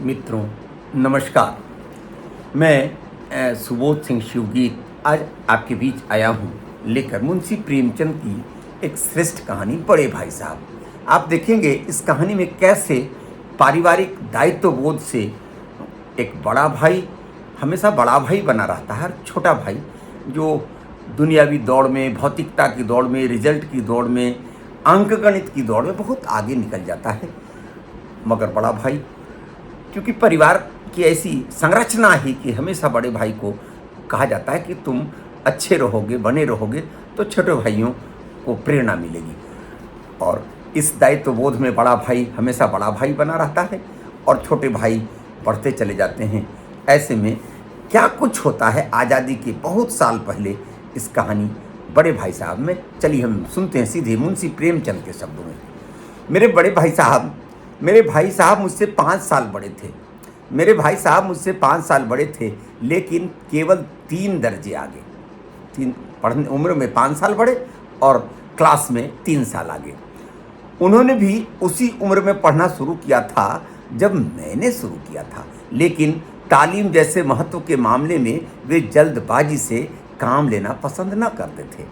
मित्रों नमस्कार। मैं सुबोध सिंह शिवगीत आज आपके बीच आया हूँ लेकर मुंशी प्रेमचंद की एक श्रेष्ठ कहानी बड़े भाई साहब। आप देखेंगे इस कहानी में कैसे पारिवारिक दायित्वबोध से एक बड़ा भाई हमेशा बड़ा भाई बना रहता है और छोटा भाई जो दुनियावी दौड़ में, भौतिकता की दौड़ में, रिजल्ट की दौड़ में, अंकगणित की दौड़ में बहुत आगे निकल जाता है। मगर बड़ा भाई, क्योंकि परिवार की ऐसी संरचना है कि हमेशा बड़े भाई को कहा जाता है कि तुम अच्छे रहोगे, बने रहोगे तो छोटे भाइयों को प्रेरणा मिलेगी। और इस दायित्व बोध में बड़ा भाई हमेशा बड़ा भाई बना रहता है और छोटे भाई बढ़ते चले जाते हैं। ऐसे में क्या कुछ होता है आज़ादी के बहुत साल पहले, इस कहानी बड़े भाई साहब में। चलिए हम सुनते हैं सीधे मुंशी प्रेमचंद के शब्दों में। मेरे भाई साहब मुझसे 5 साल बड़े थे। मेरे भाई साहब मुझसे 5 साल बड़े थे, लेकिन केवल 3 दर्जे आगे। 3 पढ़ने उम्र में 5 साल बड़े और क्लास में 3 साल आगे। उन्होंने भी उसी उम्र में पढ़ना शुरू किया था जब मैंने शुरू किया था, लेकिन तालीम जैसे महत्व के मामले में वे जल्दबाजी से काम लेना पसंद न करते थे।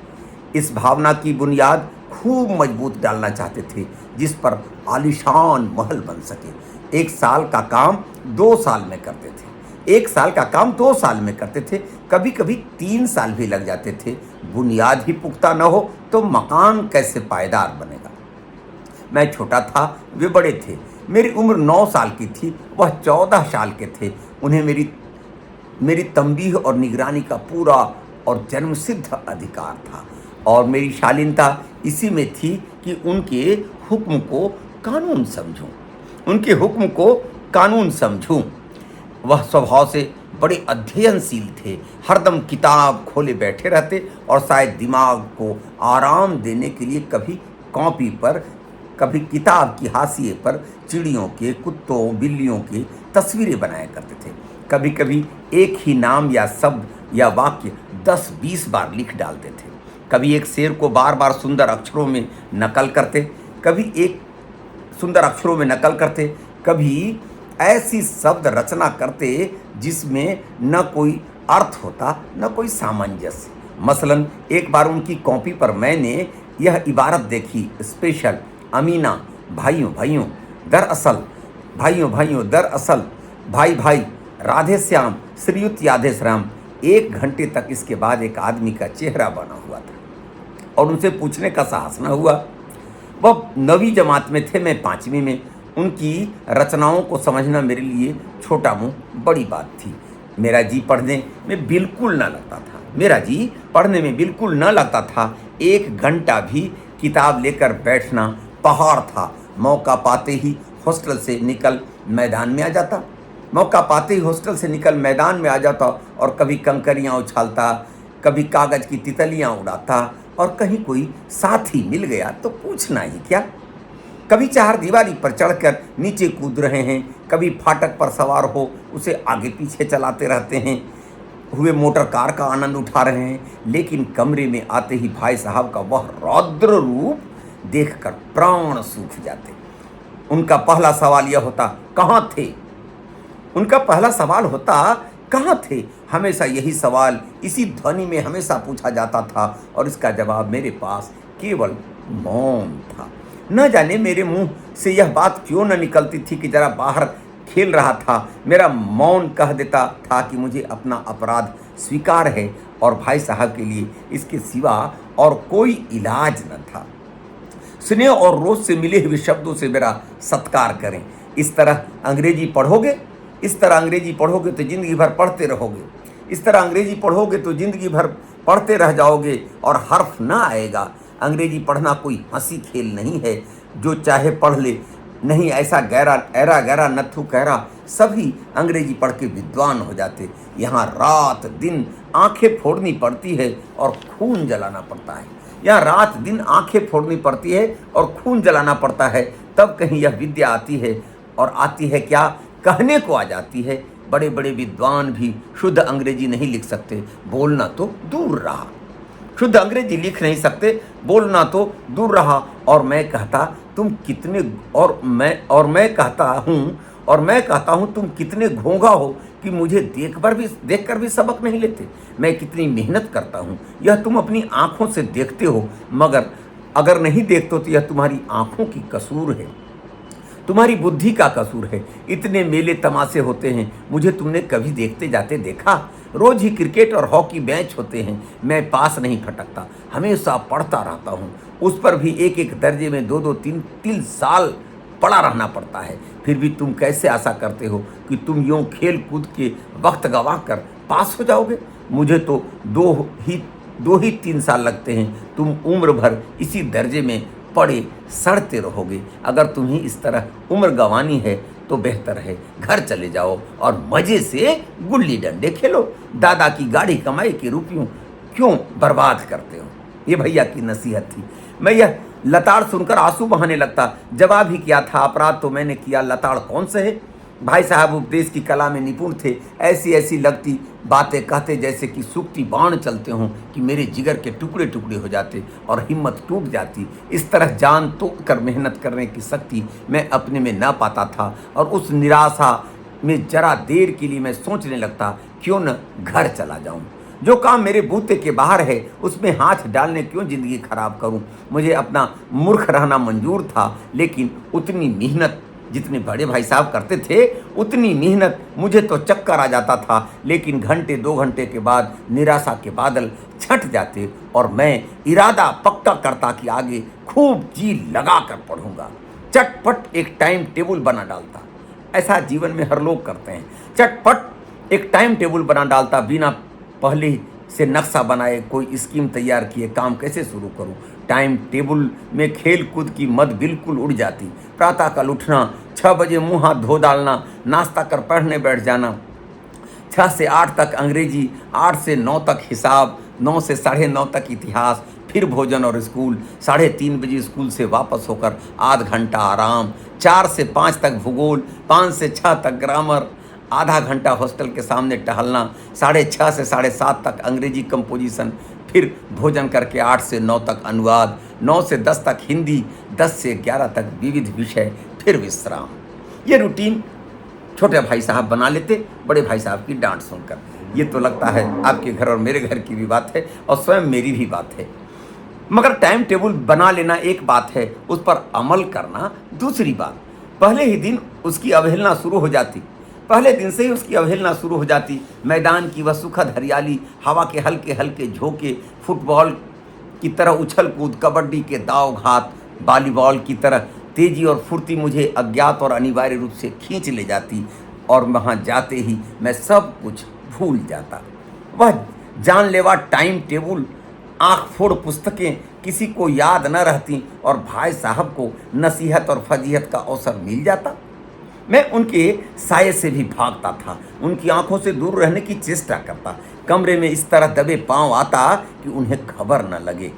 इस भावना की बुनियाद खूब मजबूत डालना चाहते थे जिस पर आलीशान महल बन सके। 1 साल का काम 2 साल में करते थे। 1 साल का काम 2 साल में करते थे, कभी कभी 3 साल भी लग जाते थे। बुनियाद ही पुख्ता न हो तो मकान कैसे पायदार बनेगा। मैं छोटा था, वे बड़े थे। मेरी उम्र 9 साल की थी, वह 14 साल के थे। उन्हें मेरी तंबीह और निगरानी का पूरा और जन्मसिद्ध अधिकार था, और मेरी शालीनता इसी में थी कि उनके हुक्म को कानून समझूं। वह स्वभाव से बड़े अध्ययनशील थे, हरदम किताब खोले बैठे रहते और शायद दिमाग को आराम देने के लिए कभी कॉपी पर, कभी किताब की हाशिए पर चिड़ियों के, कुत्तों, बिल्लियों की तस्वीरें बनाया करते थे। कभी कभी एक ही नाम या शब्द या वाक्य 10-20 बार लिख डालते थे। कभी एक शेर को बार बार सुंदर अक्षरों में नकल करते, कभी ऐसी शब्द रचना करते जिसमें न कोई अर्थ होता न कोई सामंजस्य। मसलन एक बार उनकी कॉपी पर मैंने यह इबारत देखी, स्पेशल अमीना, भाइयों भाइयों दरअसल, भाई भाई, राधे श्याम, श्रीयुत याधेश्याम। 1 घंटे तक इसके बाद एक आदमी का चेहरा बना हुआ था और उनसे पूछने का साहस न हुआ। वह 9वीं जमात में थे, मैं 5वीं में। उनकी रचनाओं को समझना मेरे लिए छोटा मुँह बड़ी बात थी। मेरा जी पढ़ने में बिल्कुल न लगता था। 1 घंटा भी किताब लेकर बैठना पहाड़ था। मौका पाते ही हॉस्टल से निकल मैदान में आ जाता और कभी कंकरियाँ उछालता, कभी कागज की तितलियाँ उड़ाता, और कहीं कोई साथी मिल गया तो पूछना ही क्या। कभी 4 दीवारी पर चढ़कर नीचे कूद रहे हैं, कभी फाटक पर सवार हो उसे आगे पीछे चलाते रहते हैं हुए मोटर कार का आनंद उठा रहे हैं। लेकिन कमरे में आते ही भाई साहब का वह रौद्र रूप देखकर प्राण सूख जाते। उनका पहला सवाल यह होता, कहाँ थे? हमेशा यही सवाल इसी ध्वनि में हमेशा पूछा जाता था और इसका जवाब मेरे पास केवल मौन था। न जाने मेरे मुंह से यह बात क्यों न निकलती थी कि जरा बाहर खेल रहा था। मेरा मौन कह देता था कि मुझे अपना अपराध स्वीकार है और भाई साहब के लिए इसके सिवा और कोई इलाज न था। स्नेह और रोज से मिले हुए शब्दों से मेरा सत्कार करें। इस तरह अंग्रेजी पढ़ोगे तो जिंदगी भर पढ़ते रहोगे। इस तरह अंग्रेजी पढ़ोगे तो जिंदगी भर पढ़ते रह जाओगे और हर्फ ना आएगा। अंग्रेजी पढ़ना कोई हंसी खेल नहीं है, जो चाहे पढ़ ले। नहीं ऐसा ऐरा गहरा नत्थु कहरा, सभी अंग्रेजी पढ़ के विद्वान हो जाते। यहाँ रात दिन आंखें फोड़नी पड़ती है और खून जलाना पड़ता है। तब कहीं यह विद्या आती है, और आती है क्या, कहने को आ जाती है। बड़े बड़े विद्वान भी शुद्ध अंग्रेजी नहीं लिख सकते, बोलना तो दूर रहा। शुद्ध अंग्रेजी लिख नहीं सकते, बोलना तो दूर रहा। और मैं कहता तुम कितने और मैं कहता हूँ और मैं कहता हूँ तुम कितने घोंघा हो कि मुझे देख कर भी सबक नहीं लेते। मैं कितनी मेहनत करता हूँ यह तुम अपनी आंखों से देखते हो, मगर अगर नहीं देखते हो तो यह तुम्हारी आंखों की कसूर है, तुम्हारी बुद्धि का कसूर है। इतने मेले तमाशे होते हैं, मुझे तुमने कभी देखते जाते देखा? रोज ही क्रिकेट और हॉकी मैच होते हैं, मैं पास नहीं फटकता, हमेशा पढ़ता रहता हूँ। उस पर भी एक एक दर्जे में 2-2, 3-3 साल पड़ा रहना पड़ता है। फिर भी तुम कैसे आशा करते हो कि तुम यूँ खेल कूद के वक्त गंवा कर पास हो जाओगे? मुझे तो दो ही 3 साल लगते हैं, तुम उम्र भर इसी दर्जे में पड़े सड़ते रहोगे। अगर तुम्हें इस तरह उम्र गंवानी है तो बेहतर है घर चले जाओ और मजे से गुल्ली डंडे खेलो। दादा की गाड़ी कमाई के रुपयों क्यों बर्बाद करते हो? ये भैया की नसीहत थी। मैं यह लताड़ सुनकर आंसू बहाने लगता। जवाब ही किया था, अपराध तो मैंने किया, लताड़ कौन से है? भाई साहब उपदेश की कला में निपुण थे। ऐसी ऐसी लगती बातें कहते जैसे कि सूखती बाण चलते हों, कि मेरे जिगर के टुकड़े टुकड़े हो जाते और हिम्मत टूट जाती। इस तरह जान तोड़ कर मेहनत करने की शक्ति मैं अपने में न पाता था और उस निराशा में जरा देर के लिए मैं सोचने लगता, क्यों न घर चला जाऊं। जो काम मेरे बूते के बाहर है उसमें हाथ डालने क्यों ज़िंदगी खराब करूं। मुझे अपना मूर्ख रहना मंजूर था, लेकिन उतनी मेहनत जितने बड़े भाई साहब करते थे उतनी मेहनत मुझे तो चक्कर आ जाता था। लेकिन घंटे 2 घंटे के बाद निराशा के बादल छट जाते और मैं इरादा पक्का करता कि आगे खूब जी लगा कर पढ़ूंगा। चटपट एक टाइम टेबल बना डालता। ऐसा जीवन में हर लोग करते हैं, चटपट एक टाइम टेबल बना डालता, बिना पहले से नक्शा बनाए कोई स्कीम तैयार किए काम कैसे शुरू करूं। टाइम टेबल में खेल कूद की मद बिल्कुल उड़ जाती। प्रातःकाल उठना, 6 बजे मुंह हाथ धो डालना, नाश्ता कर पढ़ने बैठ जाना, 6 से 8 तक अंग्रेजी, 8 से 9 तक हिसाब, 9 से 9:30 तक इतिहास, फिर भोजन और स्कूल, 3:30 बजे स्कूल से वापस होकर आध घंटा आराम, 4 से 5 तक भूगोल, 5 से 6 तक ग्रामर, आधा घंटा हॉस्टल के सामने टहलना, 6:30 से 7:30 तक अंग्रेजी कंपोजिशन, फिर भोजन करके 8 से 9 तक अनुवाद, 9 से 10 तक हिंदी, 10 से 11 तक विविध विषय, फिर विश्राम। ये रूटीन छोटे भाई साहब बना लेते बड़े भाई साहब की डांट सुनकर। ये तो लगता है आपके घर और मेरे घर की भी बात है और स्वयं मेरी भी बात है। मगर टाइम टेबल बना लेना एक बात है, उस पर अमल करना दूसरी बात। पहले ही दिन उसकी अवहेलना शुरू हो जाती, पहले दिन से ही उसकी अवहेलना शुरू हो जाती। मैदान की वह सुखद हरियाली, हवा के हल्के हल्के झोंके, फुटबॉल की तरह उछल कूद, कबड्डी के दाव घात, वॉलीबॉल की तरह तेजी और फुर्ती मुझे अज्ञात और अनिवार्य रूप से खींच ले जाती और वहाँ जाते ही मैं सब कुछ भूल जाता। वह जानलेवा टाइम टेबल, आँख फोड़ पुस्तकें किसी को याद न रहती और भाई साहब को नसीहत और फजीहत का अवसर मिल जाता। मैं उनके साये से भी भागता था, उनकी आंखों से दूर रहने की चेष्टा करता, कमरे में इस तरह दबे पांव आता कि उन्हें खबर न लगे।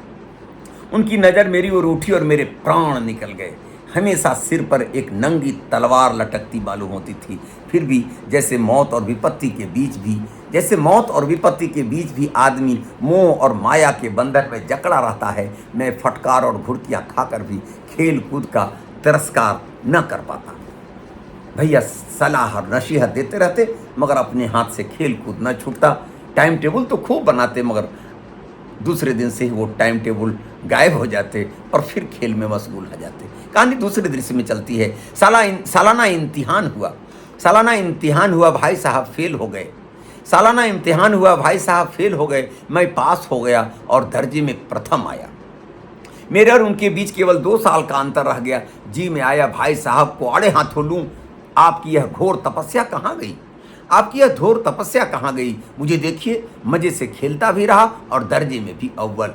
उनकी नज़र मेरी ओर उठी और मेरे प्राण निकल गए। हमेशा सिर पर एक नंगी तलवार लटकती मालूम होती थी। फिर भी जैसे मौत और विपत्ति के बीच भी आदमी मोह और माया के बंधन में जकड़ा रहता है, मैं फटकार और घुड़कियाँ खाकर भी खेल कूद का तिरस्कार न कर पाता। भैया सलाह और नसीहत देते रहते, मगर अपने हाथ से खेल कूद न छूटता। टाइम टेबल तो खूब बनाते, मगर दूसरे दिन से ही वो टाइम टेबल गायब हो जाते और फिर खेल में मशगूल हो जाते। कहानी दूसरे दृश्य में चलती है। सालाना इम्तिहान हुआ, भाई साहब फेल हो गए। सालाना इम्तिहान हुआ, भाई साहब फेल हो गए। मैं पास हो गया और दर्जे में प्रथम आया। मेरे और उनके बीच केवल 2 साल का अंतर रह गया। जी में आया भाई साहब को आड़े हाथों लूं। आपकी यह घोर तपस्या कहाँ गई? आपकी यह घोर तपस्या कहाँ गई? मुझे देखिए, मजे से खेलता भी रहा और दर्जे में भी अव्वल।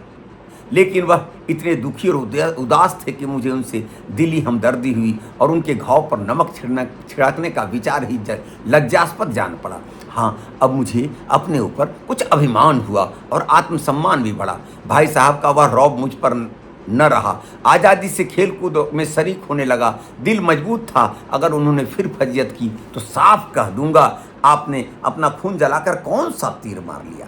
लेकिन वह इतने दुखी और उदास थे कि मुझे उनसे दिली हमदर्दी हुई और उनके घाव पर नमक छिड़कने का विचार ही लज्जास्पद जान पड़ा। हाँ, अब मुझे अपने ऊपर कुछ अभिमान हुआ और आत्मसम्मान भी बढ़ा। भाई साहब का वह रौब मुझ पर न रहा। आज़ादी से खेल कूद में शरीक होने लगा। दिल मजबूत था। अगर उन्होंने फिर फजियत की तो साफ कह दूंगा, आपने अपना खून जलाकर कौन सा तीर मार लिया।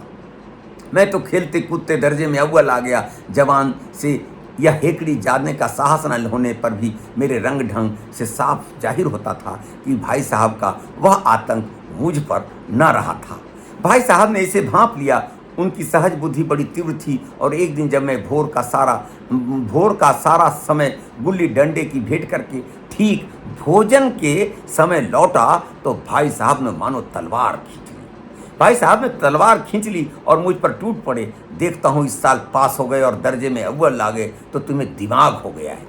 मैं तो खेलते कूदते दर्जे में अव्वल आ गया। जवान से यह हेकड़ी जानने का साहस न होने पर भी मेरे रंग ढंग से साफ जाहिर होता था कि भाई साहब का वह आतंक मुझ पर न रहा था। भाई साहब ने इसे भांप लिया। उनकी सहज बुद्धि बड़ी तीव्र थी और एक दिन जब मैं भोर का सारा समय गुल्ली डंडे की भेंट करके ठीक भोजन के समय लौटा तो भाई साहब ने मानो तलवार खींच ली। भाई साहब ने तलवार खींच ली और मुझ पर टूट पड़े। देखता हूँ इस साल पास हो गए और दर्जे में अव्वल ला गए तो तुम्हें दिमाग हो गया है।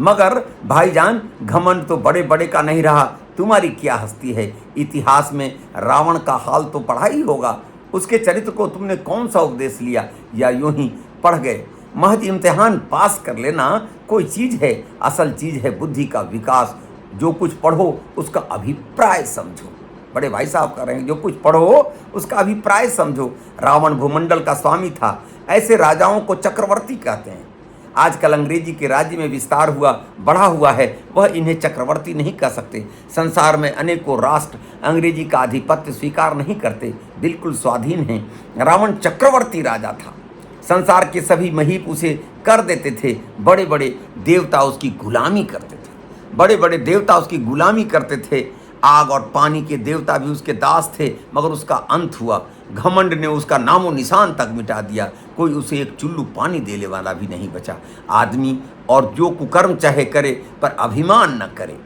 मगर भाईजान, घमंड तो बड़े बड़े का नहीं रहा। तुम्हारी क्या हस्ती है। इतिहास में रावण का हाल तो पढ़ा ही होगा। उसके चरित्र को तुमने कौन सा उपदेश लिया या यूं ही पढ़ गए। महज इम्तिहान पास कर लेना कोई चीज़ है। असल चीज़ है बुद्धि का विकास। जो कुछ पढ़ो उसका अभिप्राय समझो। बड़े भाई साहब कह रहे हैं जो कुछ पढ़ो उसका अभिप्राय समझो। रावण भूमंडल का स्वामी था। ऐसे राजाओं को चक्रवर्ती कहते हैं। आजकल अंग्रेजी के राज्य में विस्तार बढ़ा हुआ है, वह इन्हें चक्रवर्ती नहीं कह सकते। संसार में अनेकों राष्ट्र अंग्रेजी का आधिपत्य स्वीकार नहीं करते, बिल्कुल स्वाधीन हैं। रावण चक्रवर्ती राजा था। संसार के सभी महीप उसे कर देते थे। बड़े बड़े देवता उसकी गुलामी करते थे। बड़े बड़े देवता उसकी गुलामी करते थे। आग और पानी के देवता भी उसके दास थे, मगर उसका अंत हुआ। घमंड ने उसका नामो निशान तक मिटा दिया। कोई उसे एक चुल्लू पानी देने वाला भी नहीं बचा। आदमी और जो कुकर्म चाहे करे, पर अभिमान न करे।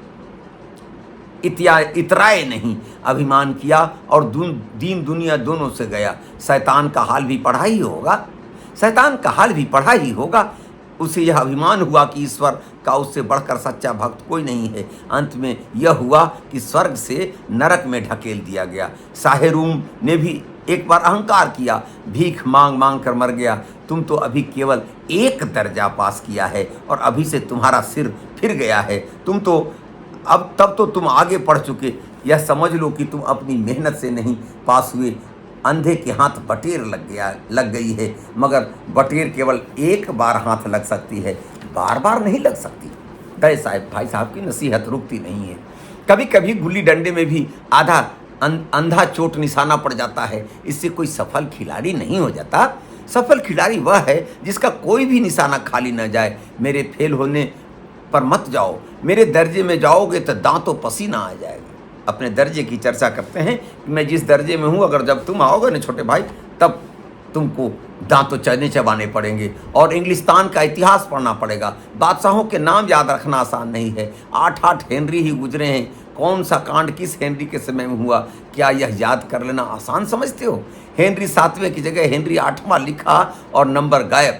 इतराए नहीं, अभिमान किया और दीन दुनिया दोनों से गया। शैतान का हाल भी पढ़ा ही होगा। शैतान का हाल भी पढ़ा ही होगा। उसे यह अभिमान हुआ कि ईश्वर का उससे बढ़कर सच्चा भक्त कोई नहीं है। अंत में यह हुआ कि स्वर्ग से नरक में ढकेल दिया गया। साहेरूम ने भी एक बार अहंकार किया, भीख मांग मांग कर मर गया। तुम तो अभी केवल एक दर्जा पास किया है और अभी से तुम्हारा सिर फिर गया है। तब तो तुम आगे बढ़ चुके। यह समझ लो कि तुम अपनी मेहनत से नहीं पास हुए। अंधे के हाथ बटेर लग गई है, मगर बटेर केवल एक बार हाथ लग सकती है, बार बार नहीं लग सकती। बड़े भाई साहब की नसीहत रुकती नहीं है। कभी कभी गुल्ली डंडे में भी अंधा चोट निशाना पड़ जाता है। इससे कोई सफल खिलाड़ी नहीं हो जाता। सफल खिलाड़ी वह है जिसका कोई भी निशाना खाली न जाए। मेरे फेल होने पर मत जाओ। मेरे दर्जे में जाओगे तो दांतों पसीना आ जाएगा। अपने दर्जे की चर्चा करते हैं कि मैं जिस दर्जे में हूँ, अगर जब तुम आओगे ना छोटे भाई, तब तुमको दांतों चबाने पड़ेंगे और इंग्लिस्तान का इतिहास पढ़ना पड़ेगा। बादशाहों के नाम याद रखना आसान नहीं है। 8 हेनरी ही गुजरे हैं। कौन सा कांड किस हेनरी के समय में हुआ, क्या यह याद कर लेना आसान समझते हो। हेनरी 7वें की जगह हेनरी 8वां लिखा और नंबर गायब।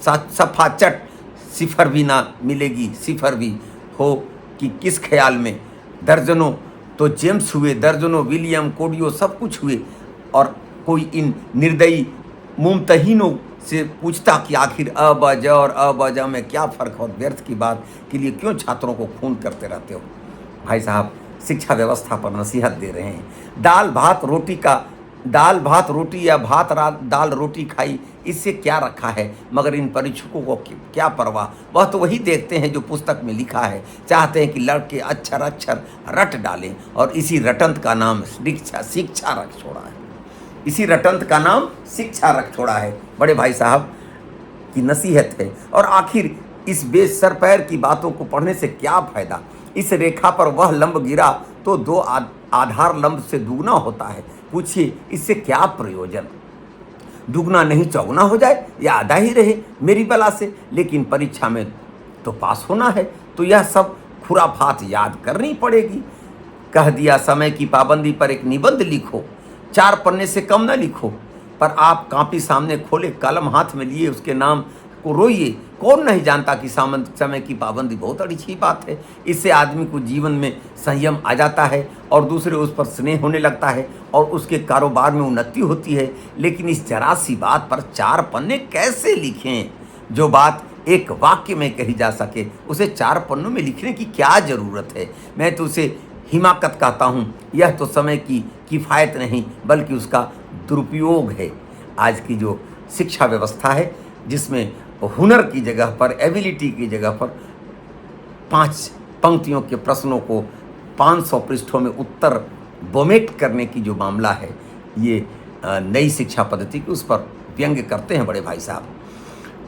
सफ़ा चट सिफर भी ना मिलेगी। सिफर भी हो कि किस ख्याल में। दर्जनों तो जेम्स हुए, दर्जनों विलियम कोडियो, सब कुछ हुए। और कोई इन निर्दयी मुमतहीनों से पूछता कि आखिर अ ब ज और अ ब ज में क्या फ़र्क है और व्यर्थ की बात के लिए क्यों छात्रों को खून करते रहते हो। भाई साहब शिक्षा व्यवस्था पर नसीहत दे रहे हैं। दाल भात रोटी या दाल रोटी खाई, इससे क्या रखा है। मगर इन परीक्षकों को क्या परवाह। वह तो वही देखते हैं जो पुस्तक में लिखा है। चाहते हैं कि लड़के अक्षर अक्षर रट डालें और इसी रटंत का नाम शिक्षा रख छोड़ा है। इसी रटंत का नाम शिक्षा रख छोड़ा है। बड़े भाई साहब की नसीहत है। और आखिर इस बेसर पैर की बातों को पढ़ने से क्या फायदा। इस रेखा पर वह लंब गिरा तो 2 आधार लंब से दुगना होता है। पूछिए इससे क्या प्रयोजन। दुगना नहीं चौगुना हो जाए या आधा ही रहे मेरी बला से। लेकिन परीक्षा में तो पास होना है, तो यह सब खुराफात याद करनी पड़ेगी। कह दिया समय की पाबंदी पर एक निबंध लिखो। 4 पन्ने से कम न लिखो, पर आप कापी सामने खोले, कलम हाथ में लिए उसके नाम को रोइए। कौन नहीं जानता कि समय की पाबंदी बहुत अच्छी बात है। इससे आदमी को जीवन में संयम आ जाता है और दूसरे उस पर स्नेह होने लगता है और उसके कारोबार में उन्नति होती है। लेकिन इस जरा सी बात पर 4 पन्ने कैसे लिखें। जो बात एक वाक्य में कही जा सके उसे 4 पन्नों में लिखने की क्या ज़रूरत है। मैं तो उसे हिमाकत कहता हूँ। यह तो समय की किफ़ायत नहीं बल्कि उसका दुरुपयोग है। आज की जो शिक्षा व्यवस्था है जिसमें हुनर की जगह पर, एबिलिटी की जगह पर 5 पंक्तियों के प्रश्नों को 500 पृष्ठों में उत्तर वोमेट करने की जो मामला है, ये नई शिक्षा पद्धति की उस पर व्यंग्य करते हैं बड़े भाई साहब।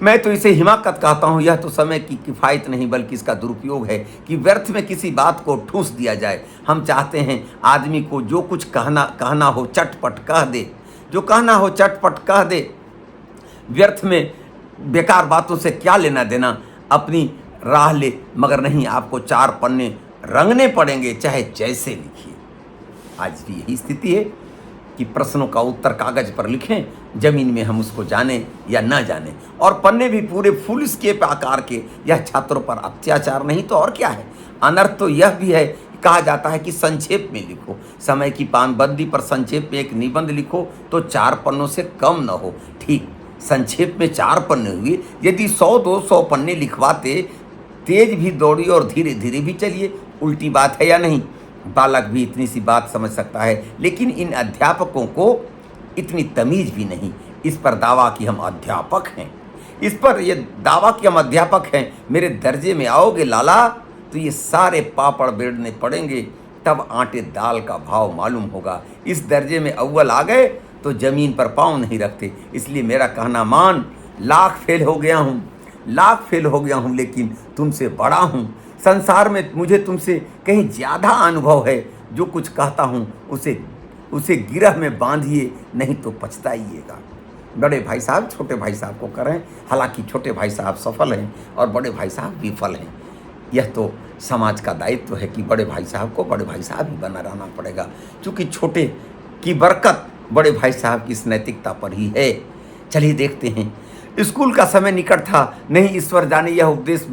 मैं तो इसे हिमाकत कहता हूँ। यह तो समय की किफ़ायत नहीं बल्कि इसका दुरुपयोग है कि व्यर्थ में किसी बात को ठूस दिया जाए। हम चाहते हैं आदमी को जो कुछ कहना हो चटपट कह दे, जो कहना हो चटपट कह दे। व्यर्थ में बेकार बातों से क्या लेना देना, अपनी राह ले। मगर नहीं, आपको 4 पन्ने रंगने पड़ेंगे, चाहे जैसे लिखिए। आज भी यही स्थिति है कि प्रश्नों का उत्तर कागज पर लिखें, जमीन में हम उसको जाने या न जाने, और पन्ने भी पूरे फुल स्केप आकार के। यह छात्रों पर अत्याचार नहीं तो और क्या है। अनर्थ तो यह भी है, कहा जाता है कि संक्षेप में लिखो। समय की पाबंदी पर संक्षेप में एक निबंध लिखो तो 4 पन्नों से कम न हो। ठीक संक्षेप में 4 पन्ने हुए। यदि 100-200 पन्ने लिखवाते, तेज भी दौड़िए और धीरे धीरे भी चलिए। उल्टी बात है या नहीं? बालक भी इतनी सी बात समझ सकता है, लेकिन इन अध्यापकों को इतनी तमीज भी नहीं। इस पर दावा कि हम अध्यापक हैं, इस पर ये दावा कि हम अध्यापक हैं। मेरे दर्जे में आओगे लाला तो ये सारे पापड़ बेड़ने पड़ेंगे, तब आटे दाल का भाव मालूम होगा। इस दर्जे में अव्वल आ गए तो जमीन पर पाँव नहीं रखते। इसलिए मेरा कहना मान, लाख फेल हो गया हूँ, लाख फेल हो गया हूँ, लेकिन तुमसे बड़ा हूँ। संसार में मुझे तुमसे कहीं ज़्यादा अनुभव है। जो कुछ कहता हूँ उसे गिरह में बांधिए, नहीं तो पछताइएगा। बड़े भाई साहब छोटे भाई साहब को करें। हालांकि छोटे भाई साहब सफल हैं और बड़े भाई साहब विफल हैं। यह तो समाज का दायित्व है कि बड़े भाई साहब को बड़े भाई साहब ही बना रहना पड़ेगा, क्योंकि छोटे की बरकत बड़े भाई साहब की इस नैतिकता पर ही है। चलिए देखते हैं। स्कूल का समय निकट था, नहीं ईश्वर जाने यह उपदेश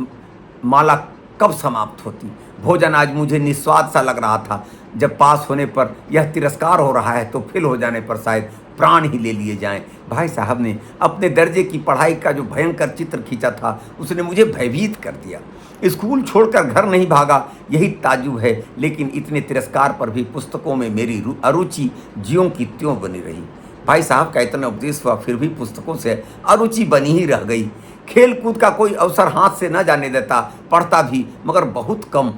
माला कब समाप्त होती। भोजन आज मुझे निस्वाद सा लग रहा था। जब पास होने पर यह तिरस्कार हो रहा है तो फेल हो जाने पर शायद प्राण ही ले लिए जाएं। भाई साहब ने अपने दर्जे की पढ़ाई का जो भयंकर चित्र खींचा था, उसने मुझे भयभीत कर दिया। स्कूल छोड़कर घर नहीं भागा, यही ताजुब है। लेकिन इतने तिरस्कार पर भी पुस्तकों में मेरी अरुचि ज्यों की त्यों बनी रही। भाई साहब का इतना उपदेश हुआ, फिर भी पुस्तकों से अरुचि बनी ही रह गई। खेल कूद का कोई अवसर हाथ से न जाने देता। पढ़ता भी मगर बहुत कम,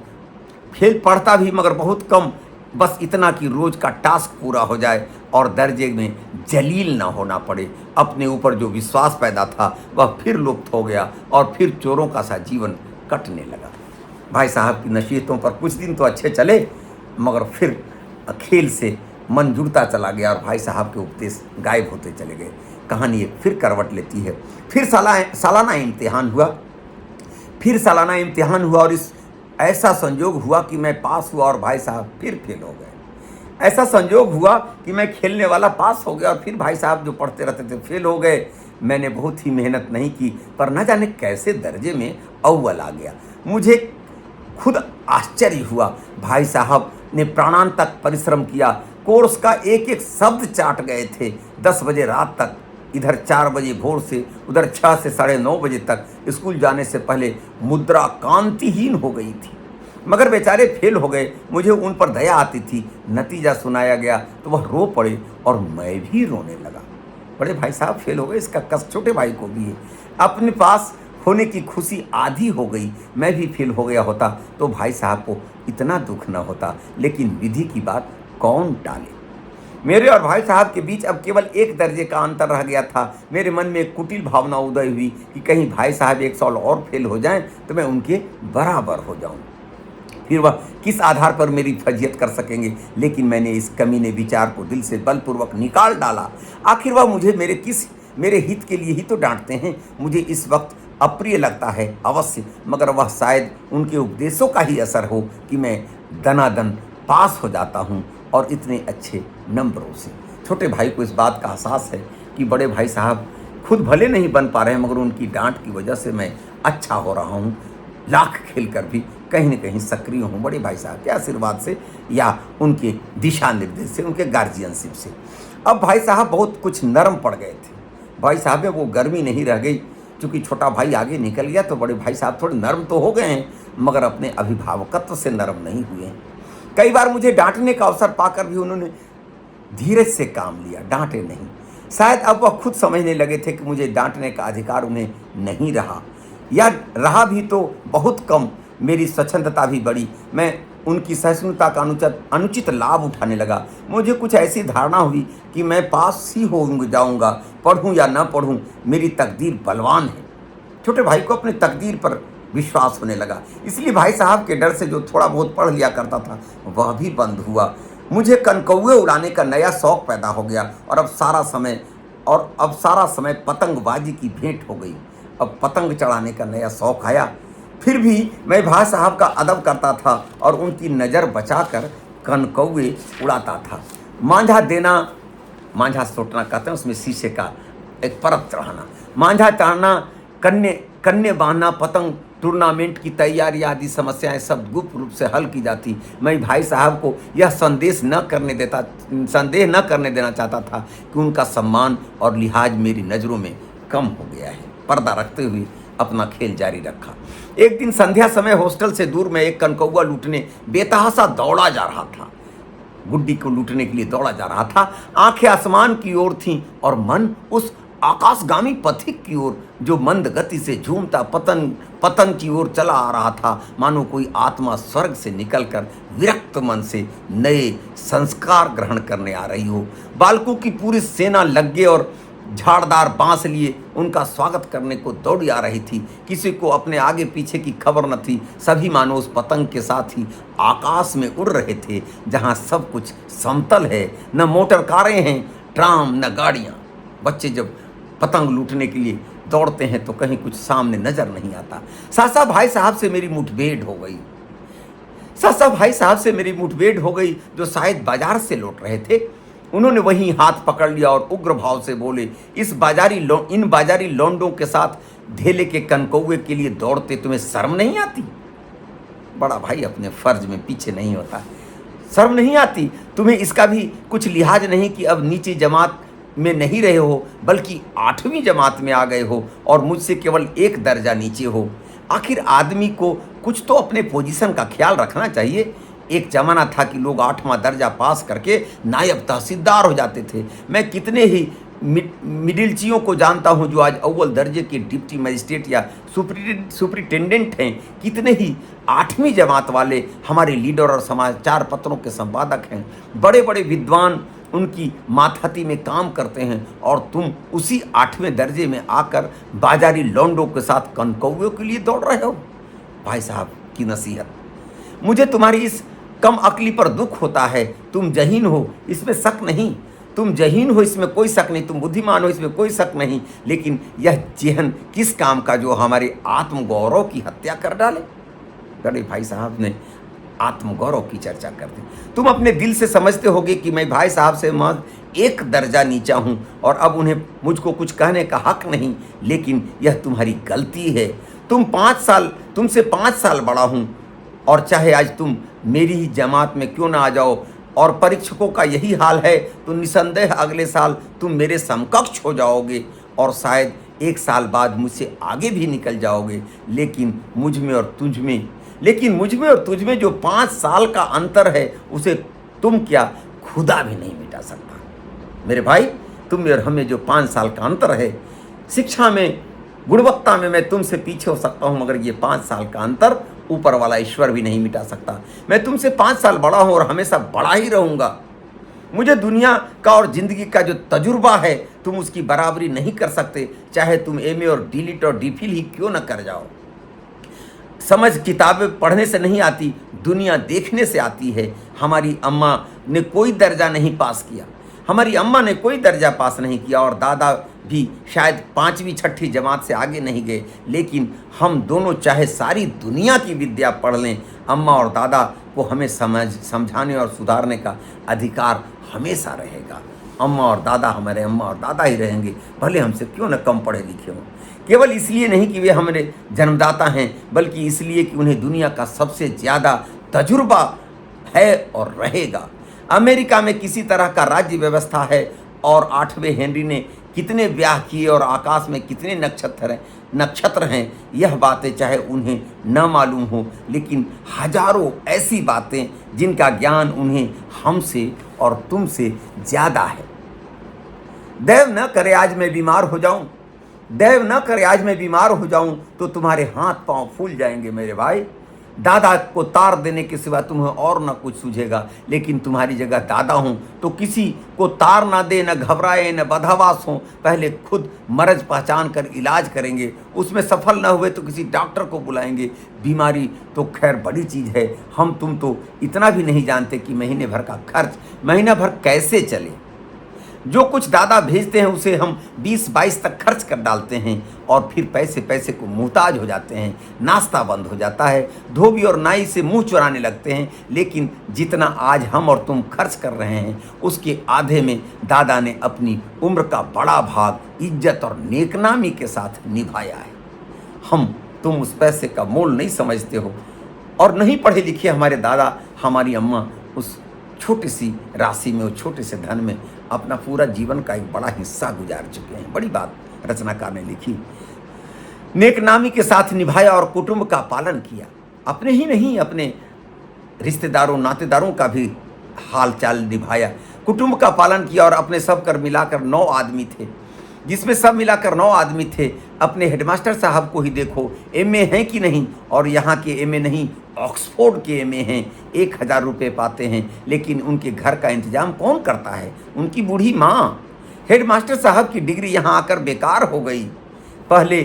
पढ़ता भी मगर बहुत कम। बस इतना कि रोज का टास्क पूरा हो जाए और दर्जे में जलील ना होना पड़े। अपने ऊपर जो विश्वास पैदा था वह फिर लुप्त हो गया और फिर चोरों का सा जीवन कटने लगा। भाई साहब की नसीहतों पर कुछ दिन तो अच्छे चले, मगर फिर खेल से मन जुड़ता चला गया और भाई साहब के उपदेश गायब होते चले गए। कहानी एक फिर करवट लेती है। फिर सालाना इम्तिहान हुआ और इस ऐसा संयोग हुआ कि मैं पास हुआ और भाई साहब फिर फेल हो गए। ऐसा संयोग हुआ कि मैं खेलने वाला पास हो गया और फिर भाई साहब जो पढ़ते रहते थे फेल हो गए। मैंने बहुत ही मेहनत नहीं की, पर न जाने कैसे दर्जे में अव्वल आ गया। मुझे खुद आश्चर्य हुआ। भाई साहब ने प्राणांतक परिश्रम किया, कोर्स का एक एक शब्द चाट गए थे। 10 बजे रात तक, इधर 4 बजे भोर से, उधर 6 से 9:30 बजे तक। स्कूल जाने से पहले मुद्रा कांतिहीन हो गई थी, मगर बेचारे फेल हो गए। मुझे उन पर दया आती थी। नतीजा सुनाया गया तो वह रो पड़े और मैं भी रोने लगा। बड़े भाई साहब फेल हो गए, इसका कष्ट छोटे भाई को भी है। अपने पास होने की खुशी आधी हो गई। मैं भी फेल हो गया होता तो भाई साहब को इतना दुख न होता, लेकिन विधि की बात कौन टाले। मेरे और भाई साहब के बीच अब केवल एक दर्जे का अंतर रह गया था। मेरे मन में एक कुटिल भावना उदय हुई कि कहीं भाई साहब 1 साल और फेल हो जाएं तो मैं उनके बराबर हो जाऊं। फिर वह किस आधार पर मेरी फजीयत कर सकेंगे। लेकिन मैंने इस कमीने विचार को दिल से बलपूर्वक निकाल डाला। आखिर वह मुझे मेरे हित के लिए ही तो डांटते हैं। मुझे इस वक्त अप्रिय लगता है अवश्य, मगर वह शायद उनके उपदेशों का ही असर हो कि मैं दनादन पास हो जाता हूँ और इतने अच्छे नंबरों से। छोटे भाई को इस बात का एहसास है कि बड़े भाई साहब खुद भले नहीं बन पा रहे हैं, मगर उनकी डांट की वजह से मैं अच्छा हो रहा हूँ। लाख खेलकर भी कहीं न कहीं सक्रिय हूँ बड़े भाई साहब के आशीर्वाद से या उनके दिशा निर्देश से, उनके गार्जियनशिप से। अब भाई साहब बहुत कुछ नरम पड़ गए थे। भाई साहब में वो गर्मी नहीं रह गई। चूँकि छोटा भाई आगे निकल गया तो बड़े भाई साहब थोड़े नरम तो हो गए हैं, मगर अपने अभिभावकत्व से नरम नहीं हुए हैं। कई बार मुझे डांटने का अवसर पाकर भी उन्होंने धीरज से काम लिया, डांटे नहीं। शायद अब वह खुद समझने लगे थे कि मुझे डांटने का अधिकार उन्हें नहीं रहा, या रहा भी तो बहुत कम। मेरी स्वच्छंदता भी बढ़ी। मैं उनकी सहिष्णुता का अनुचित लाभ उठाने लगा। मुझे कुछ ऐसी धारणा हुई कि मैं पास ही हो जाऊंगा, पढ़ूं या ना पढ़ूं, मेरी तकदीर बलवान है। छोटे भाई को अपनी तकदीर पर विश्वास होने लगा। इसलिए भाई साहब के डर से जो थोड़ा बहुत पढ़ लिया करता था वह भी बंद हुआ। मुझे कनकौवे उड़ाने का नया शौक पैदा हो गया और अब सारा समय पतंगबाजी की भेंट हो गई। अब पतंग चढ़ाने का नया शौक आया। फिर भी मैं भाई साहब का अदब करता था और उनकी नज़र बचाकर कनकौवे उड़ाता था। मांझा सोटना कहते हैं, उसमें शीशे का एक परत चढ़ाना, मांझा चढ़ाना, कन्ने बांधना, पतंग टूर्नामेंट की तैयारी आदि समस्याएं सब गुप्त रूप से हल की जाती। मैं भाई साहब को यह संदेह न करने देना चाहता था कि उनका सम्मान और लिहाज मेरी नज़रों में कम हो गया है। पर्दा रखते हुए अपना खेल जारी रखा। एक दिन संध्या समय हॉस्टल से दूर में एक कनकौवा लूटने बेतहासा दौड़ा जा रहा था। गुड्डी को लूटने के लिए दौड़ा जा रहा था। आंखें आसमान की ओर थीं और मन उस आकाशगामी पथिक की ओर जो मंद गति से झूमता पतन की ओर चला आ रहा था, मानो कोई आत्मा स्वर्ग से निकलकर विरक्त मन से नए संस्कार ग्रहण करने आ रही हो। बालकों की पूरी सेना लग्गे और झाड़दार बांस लिए उनका स्वागत करने को दौड़ी आ रही थी। किसी को अपने आगे पीछे की खबर न थी। सभी मानो उस पतंग के साथ ही आकाश में उड़ रहे थे जहां सब कुछ समतल है, न मोटर कारें हैं, ट्राम, न गाड़ियां। बच्चे जब पतंग लूटने के लिए दौड़ते हैं तो कहीं कुछ सामने नजर नहीं आता। सासा भाई साहब से मेरी मुठभेड़ हो गई जो शायद बाजार से लौट रहे थे। उन्होंने वहीं हाथ पकड़ लिया और उग्र भाव से बोले, इन बाजारी लौंडों के साथ धेले के कनकौवे के लिए दौड़ते तुम्हें शर्म नहीं आती? बड़ा भाई अपने फर्ज में पीछे नहीं होता। शर्म नहीं आती तुम्हें? इसका भी कुछ लिहाज नहीं कि अब नीचे जमात में नहीं रहे हो बल्कि 8वीं जमात में आ गए हो और मुझसे केवल एक दर्जा नीचे हो। आखिर आदमी को कुछ तो अपने पोजीशन का ख्याल रखना चाहिए। एक जमाना था कि लोग 8वां दर्जा पास करके नायब तहसीलदार हो जाते थे। मैं कितने ही मिडिलचियों को जानता हूं जो आज अव्वल दर्जे के डिप्टी मजिस्ट्रेट या सुपरिटेंडेंट हैं। कितने ही 8वीं जमात वाले हमारे लीडर और समाचार पत्रों के संपादक हैं। बड़े बड़े विद्वान उनकी मातहती में काम करते हैं और तुम उसी 8वें दर्जे में आकर बाजारी लौंडों के साथ कनकौवे के लिए दौड़ रहे हो। भाई साहब की नसीहत, मुझे तुम्हारी इस कम अक्ली पर दुख होता है। तुम जहीन हो इसमें शक नहीं, इसमें कोई शक नहीं, तुम बुद्धिमान हो इसमें कोई शक नहीं, लेकिन यह जेहन किस काम का जो हमारे आत्मगौरव की हत्या कर डाले। बड़े भाई साहब ने आत्मगौरव की चर्चा कर दी। तुम अपने दिल से समझते होगे कि मैं भाई साहब से महज एक दर्जा नीचा हूं और अब उन्हें मुझको कुछ कहने का हक नहीं, लेकिन यह तुम्हारी गलती है। तुमसे 5 साल बड़ा हूं और चाहे आज तुम मेरी ही जमात में क्यों ना आ जाओ और परीक्षकों का यही हाल है तो निसंदेह अगले साल तुम मेरे समकक्ष हो जाओगे और शायद 1 साल बाद मुझसे आगे भी निकल जाओगे। लेकिन मुझ में और तुझ में जो 5 साल का अंतर है उसे तुम क्या खुदा भी नहीं मिटा सकता। मेरे भाई, तुम और हमें जो 5 साल का अंतर है, शिक्षा में, गुणवत्ता में मैं तुमसे पीछे हो सकता हूं, मगर ये 5 साल का अंतर ऊपर वाला ईश्वर भी नहीं मिटा सकता। मैं तुमसे 5 साल बड़ा हूं और हमेशा बड़ा ही रहूंगा। मुझे दुनिया का और जिंदगी का जो तजुर्बा है तुम उसकी बराबरी नहीं कर सकते, चाहे तुम एमए और डीलिट और डीफिल ही क्यों न कर जाओ। समझ किताबें पढ़ने से नहीं आती, दुनिया देखने से आती है। हमारी अम्मा ने कोई दर्जा नहीं पास किया और दादा भी शायद 5वीं 6ठी जमात से आगे नहीं गए, लेकिन हम दोनों चाहे सारी दुनिया की विद्या पढ़ लें, अम्मा और दादा को हमें समझाने और सुधारने का अधिकार हमेशा रहेगा। अम्मा और दादा हमारे अम्मा और दादा ही रहेंगे, भले हमसे क्यों न कम पढ़े लिखे हों। केवल इसलिए नहीं कि वे हमारे जन्मदाता हैं, बल्कि इसलिए कि उन्हें दुनिया का सबसे ज़्यादा तजुर्बा है और रहेगा। अमेरिका में किसी तरह का राज्य व्यवस्था है और 8वें हेनरी ने कितने ब्याह किए और आकाश में कितने नक्षत्र हैं, यह बातें चाहे उन्हें न मालूम हो, लेकिन हजारों ऐसी बातें जिनका ज्ञान उन्हें हमसे और तुमसे ज़्यादा है। दैव न करे आज मैं बीमार हो जाऊं तो तुम्हारे हाथ पांव फूल जाएंगे मेरे भाई। दादा को तार देने के सिवा तुम्हें और ना कुछ सूझेगा, लेकिन तुम्हारी जगह दादा हूँ तो किसी को तार ना दे, न घबराए, न बदहवास हों, पहले खुद मर्ज पहचान कर इलाज करेंगे, उसमें सफल न हुए तो किसी डॉक्टर को बुलाएंगे। बीमारी तो खैर बड़ी चीज़ है, हम तुम तो इतना भी नहीं जानते कि महीने भर का खर्च महीना भर कैसे चले। जो कुछ दादा भेजते हैं उसे हम 20-22 तक खर्च कर डालते हैं और फिर पैसे पैसे को मुहताज हो जाते हैं। नाश्ता बंद हो जाता है, धोबी और नाई से मुंह चुराने लगते हैं। लेकिन जितना आज हम और तुम खर्च कर रहे हैं उसके आधे में दादा ने अपनी उम्र का बड़ा भाग इज्जत और नेकनामी के साथ निभाया है। हम तुम उस पैसे का मोल नहीं समझते हो और नहीं पढ़े लिखे हमारे दादा हमारी अम्मा उस छोटी सी राशि में, उस छोटे से धन में अपना पूरा जीवन का एक बड़ा हिस्सा गुजार चुके हैं। बड़ी बात रचनाकार ने लिखी। नेकनामी के साथ निभाया और कुटुंब का पालन किया। अपने ही नहीं, अपने रिश्तेदारों नातेदारों का भी हाल चाल निभाया, कुटुंब का पालन किया। और अपने सब कर मिलाकर 9 आदमी थे, जिसमें सब मिलाकर 9 आदमी थे। अपने हेडमास्टर साहब को ही देखो, एमए हैं कि नहीं, और यहाँ के एमए नहीं ऑक्सफोर्ड के एमए हैं, 1000 रुपये पाते हैं। लेकिन उनके घर का इंतजाम कौन करता है? उनकी बूढ़ी माँ। हेडमास्टर साहब की डिग्री यहाँ आकर बेकार हो गई। पहले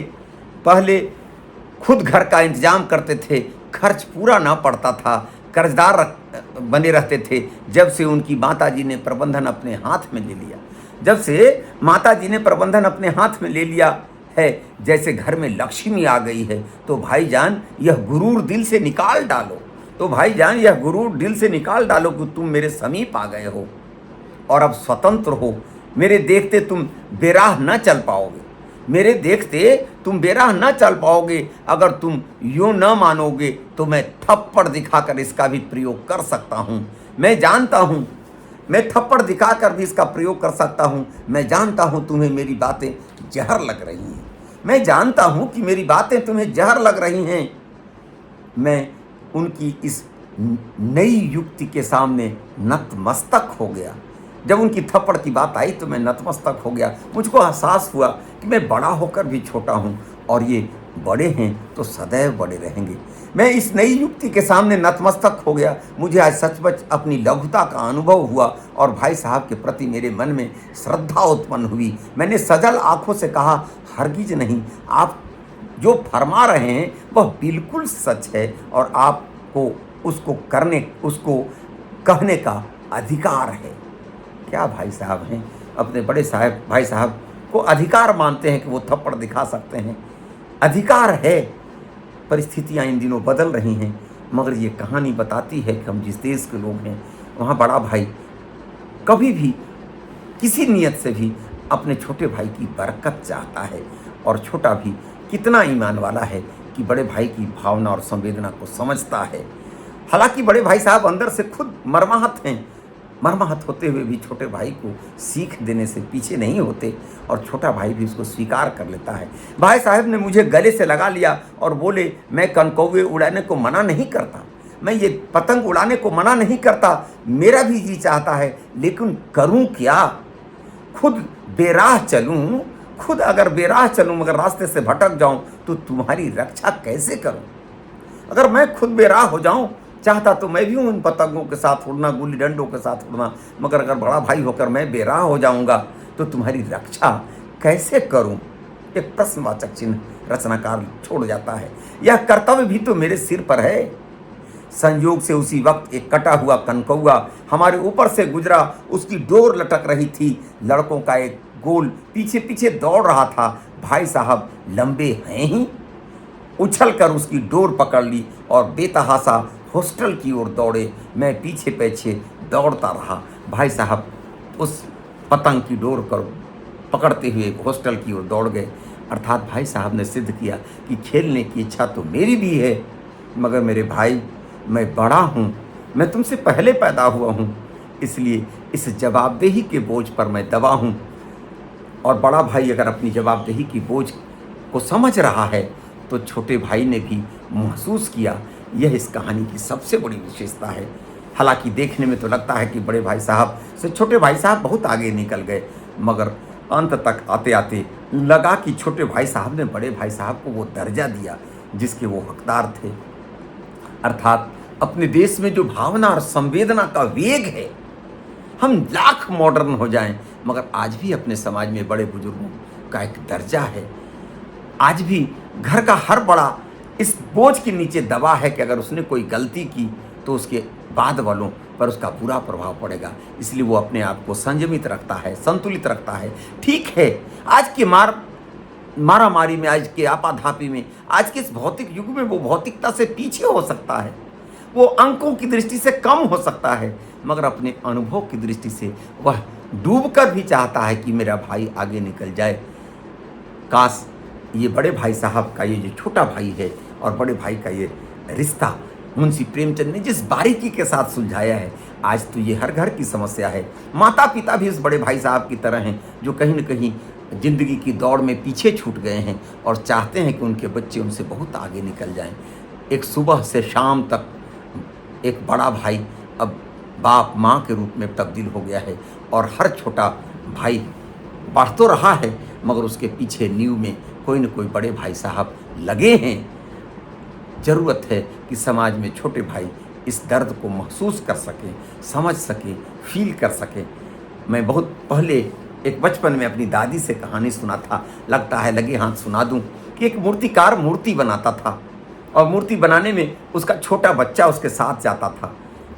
खुद घर का इंतजाम करते थे, खर्च पूरा ना पड़ता था, कर्जदार बने रहते थे। जब से उनकी माताजी ने प्रबंधन अपने हाथ में ले लिया, जब से माताजी ने प्रबंधन अपने हाथ में ले लिया है, जैसे घर में लक्ष्मी आ गई है, तो भाईजान यह गुरूर दिल से निकाल डालो, कि तुम मेरे समीप आ गए हो और अब स्वतंत्र हो। मेरे देखते तुम बेराह न चल पाओगे। अगर तुम यूँ न मानोगे तो मैं थप्पड़ दिखाकर इसका भी प्रयोग कर सकता हूँ। मैं थप्पड़ दिखाकर भी इसका प्रयोग कर सकता हूँ। मैं जानता हूँ तुम्हें मेरी बातें जहर लग रही हैं। मैं जानता हूँ कि मेरी बातें तुम्हें जहर लग रही हैं। मैं उनकी इस नई युक्ति के सामने नतमस्तक हो गया। जब उनकी थप्पड़ की बात आई तो मैं नतमस्तक हो गया। मुझको एहसास हुआ कि मैं बड़ा होकर भी छोटा हूँ और ये बड़े हैं तो सदैव बड़े रहेंगे। मैं इस नई युक्ति के सामने नतमस्तक हो गया। मुझे आज सचमुच अपनी लघुता का अनुभव हुआ और भाई साहब के प्रति मेरे मन में श्रद्धा उत्पन्न हुई। मैंने सजल आंखों से कहा, हरगिज नहीं, आप जो फरमा रहे हैं वह बिल्कुल सच है और आपको उसको कहने का अधिकार है। क्या भाई साहब हैं, अपने बड़े भाई साहब को अधिकार मानते हैं कि वो थप्पड़ दिखा सकते हैं। अधिकार है। परिस्थितियाँ इन दिनों बदल रही हैं, मगर ये कहानी बताती है कि हम जिस देश के लोग हैं वहाँ बड़ा भाई कभी भी किसी नियत से भी अपने छोटे भाई की बरकत चाहता है और छोटा भी कितना ईमान वाला है कि बड़े भाई की भावना और संवेदना को समझता है। हालांकि बड़े भाई साहब अंदर से खुद मर्माहत हैं, मर्माहत होते हुए भी छोटे भाई को सीख देने से पीछे नहीं होते और छोटा भाई भी उसको स्वीकार कर लेता है। भाई साहब ने मुझे गले से लगा लिया और बोले, मैं कनकौवे उड़ाने को मना नहीं करता, मैं ये पतंग उड़ाने को मना नहीं करता, मेरा भी जी चाहता है, लेकिन करूं क्या? खुद अगर बेराह चलूं मगर रास्ते से भटक जाऊं तो तुम्हारी रक्षा कैसे करूं? अगर मैं खुद बेराह हो जाऊं, चाहता तो मैं भी हूं उन पतंगों के साथ उड़ना, गुल्ली डंडों के साथ उड़ना, मगर अगर बड़ा भाई होकर मैं बेराह हो जाऊंगा तो तुम्हारी रक्षा कैसे करूं? एक प्रश्नवाचक चिन्ह रचनाकार छोड़ जाता है। यह कर्तव्य भी तो मेरे सिर पर है। संयोग से उसी वक्त एक कटा हुआ कनकौआ हमारे ऊपर से गुजरा, उसकी डोर लटक रही थी। लड़कों का एक गोल पीछे पीछे दौड़ रहा था। भाई साहब लंबे हैं ही, उछल कर उसकी डोर पकड़ ली और बेतहासा हॉस्टल की ओर दौड़े। मैं पीछे पीछे दौड़ता रहा। भाई साहब उस पतंग की डोर कर पकड़ते हुए हॉस्टल की ओर दौड़ गए। अर्थात भाई साहब ने सिद्ध किया कि खेलने की इच्छा तो मेरी भी है, मगर मेरे भाई मैं बड़ा हूँ, मैं तुमसे पहले पैदा हुआ हूँ, इसलिए इस जवाबदेही के बोझ पर मैं दबा हूँ। और बड़ा भाई अगर अपनी जवाबदेही की बोझ को समझ रहा है तो छोटे भाई ने भी महसूस किया। यह इस कहानी की सबसे बड़ी विशेषता है। हालांकि देखने में तो लगता है कि बड़े भाई साहब से छोटे भाई साहब बहुत आगे निकल गए, मगर अंत तक आते आते लगा कि छोटे भाई साहब ने बड़े भाई साहब को वो दर्जा दिया जिसके वो हकदार थे। अर्थात अपने देश में जो भावना और संवेदना का वेग है, हम लाख मॉडर्न हो जाएं, मगर आज भी अपने समाज में बड़े बुजुर्गों का एक दर्जा है। आज भी घर का हर बड़ा इस बोझ के नीचे दबा है कि अगर उसने कोई गलती की तो उसके बाद वालों पर उसका बुरा प्रभाव पड़ेगा। इसलिए वो अपने आप को संयमित रखता है, संतुलित रखता है। ठीक है, आज के मारामारी में, आज के आपाधापी में, आज के इस भौतिक युग में वो भौतिकता से पीछे हो सकता है, वो अंकों की दृष्टि से कम हो सकता है, मगर अपने अनुभव की दृष्टि से वह डूबकर भी चाहता है कि मेरा भाई आगे निकल जाए। काश ये बड़े भाई साहब का ये जो छोटा भाई है और बड़े भाई का ये रिश्ता मुंशी प्रेमचंद ने जिस बारीकी के साथ सुलझाया है, आज तो ये हर घर की समस्या है। माता पिता भी उस बड़े भाई साहब की तरह हैं जो कहीं न कहीं ज़िंदगी की दौड़ में पीछे छूट गए हैं और चाहते हैं कि उनके बच्चे उनसे बहुत आगे निकल जाएं। एक सुबह से शाम तक एक बड़ा भाई अब बाप माँ के रूप में तब्दील हो गया है और हर छोटा भाई बढ़ तो रहा है, मगर उसके पीछे नींव में कोई न कोई बड़े भाई साहब लगे हैं। ज़रूरत है कि समाज में छोटे भाई इस दर्द को महसूस कर सकें, समझ सकें, फील कर सकें। मैं बहुत पहले एक बचपन में अपनी दादी से कहानी सुना था, लगता है लगे हाथ सुना दूं, कि एक मूर्तिकार मूर्ति बनाता था और मूर्ति बनाने में उसका छोटा बच्चा उसके साथ जाता था।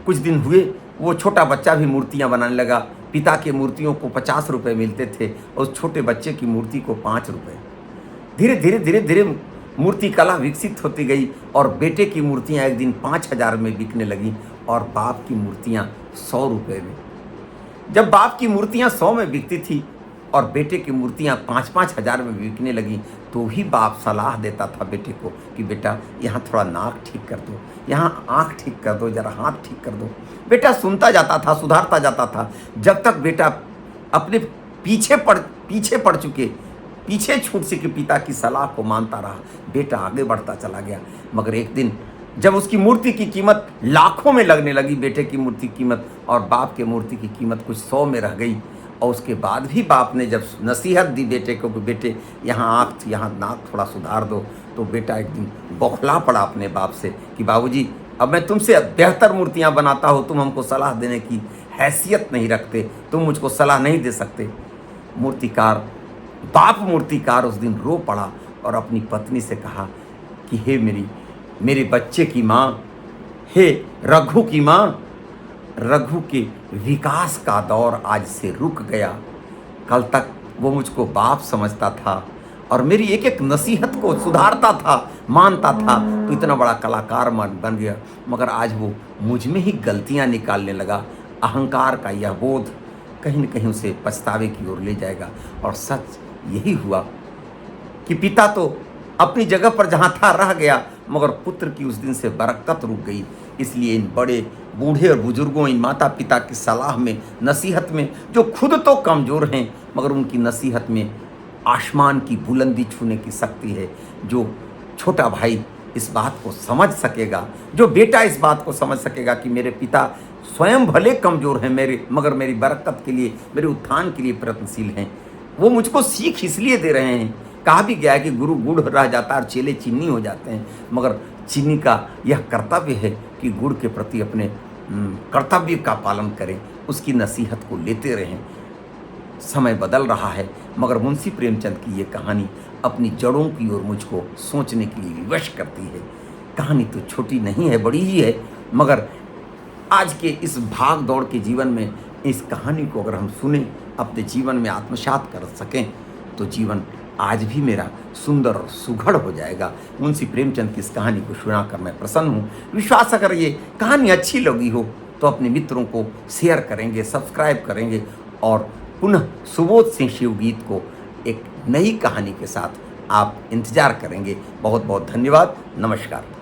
कुछ दिन हुए वो छोटा बच्चा भी मूर्तियां बनाने लगा। पिता के मूर्तियों को 50 रुपये मिलते थे और उस छोटे बच्चे की मूर्ति को 5 रुपये। धीरे धीरे मूर्ति कला विकसित होती गई और बेटे की मूर्तियां एक दिन 5,000 में बिकने लगी और बाप की मूर्तियां 100 रुपये में। जब बाप की मूर्तियां 100 में बिकती थी और बेटे की मूर्तियां 5-5 हज़ार में बिकने लगी, तो भी बाप सलाह देता था बेटे को कि बेटा यहाँ थोड़ा नाक ठीक कर दो, यहाँ आँख ठीक कर दो, जरा हाथ ठीक कर दो। बेटा सुनता जाता था, सुधारता जाता था, जब तक बेटा अपने पीछे छूट से कि पिता की सलाह को मानता रहा, बेटा आगे बढ़ता चला गया। मगर एक दिन जब उसकी मूर्ति की कीमत लाखों में लगने लगी, बेटे की मूर्ति की कीमत, और बाप के मूर्ति की कीमत कुछ 100 में रह गई, और उसके बाद भी बाप ने जब नसीहत दी बेटे को कि बेटे यहाँ आँख, यहाँ नाक थोड़ा सुधार दो, तो बेटा एक दिन बौखला पड़ा अपने बाप से कि बाबूजी अब मैं तुमसे बेहतर मूर्तियाँ बनाता हूँ, तुम हमको सलाह देने की हैसियत नहीं रखते, तुम मुझको सलाह नहीं दे सकते। बाप मूर्तिकार उस दिन रो पड़ा और अपनी पत्नी से कहा कि हे मेरे बच्चे की माँ, हे रघु की माँ, रघु के विकास का दौर आज से रुक गया। कल तक वो मुझको बाप समझता था और मेरी एक एक नसीहत को सुधारता था, मानता था, तो इतना बड़ा कलाकार बन गया, मगर आज वो मुझ में ही गलतियाँ निकालने लगा। अहंकार का यह बोध कहीं न कहीं उसे पछतावे की ओर ले जाएगा। और सच यही हुआ कि पिता तो अपनी जगह पर जहाँ था रह गया, मगर पुत्र की उस दिन से बरकत रुक गई। इसलिए इन बड़े बूढ़े और बुजुर्गों, इन माता पिता की सलाह में, नसीहत में, जो खुद तो कमज़ोर हैं मगर उनकी नसीहत में आसमान की बुलंदी छूने की शक्ति है। जो छोटा भाई इस बात को समझ सकेगा, जो बेटा इस बात को समझ सकेगा कि मेरे पिता स्वयं भले कमज़ोर हैं मगर मेरी बरकत के लिए, मेरे उत्थान के लिए प्रयत्नशील हैं, वो मुझको सीख इसलिए दे रहे हैं। कहा भी गया है कि गुरु गुड़ रह जाता है और चेले चीनी हो जाते हैं, मगर चीनी का यह कर्तव्य है कि गुड़ के प्रति अपने कर्तव्य का पालन करें, उसकी नसीहत को लेते रहें। समय बदल रहा है, मगर मुंशी प्रेमचंद की ये कहानी अपनी जड़ों की ओर मुझको सोचने के लिए विवश करती है। कहानी तो छोटी नहीं है, बड़ी ही है, मगर आज के इस भाग दौड़ के जीवन में इस कहानी को अगर हम सुने, अपने जीवन में आत्मसात कर सकें, तो जीवन आज भी मेरा सुंदर और सुघड़ हो जाएगा। मुंशी प्रेमचंद की इस कहानी को सुनाकर मैं प्रसन्न हूँ। विश्वास अगर ये कहानी अच्छी लगी हो तो अपने मित्रों को शेयर करेंगे, सब्सक्राइब करेंगे और पुनः सुबोध सिंह शिवगीत को एक नई कहानी के साथ आप इंतज़ार करेंगे। बहुत बहुत धन्यवाद। नमस्कार।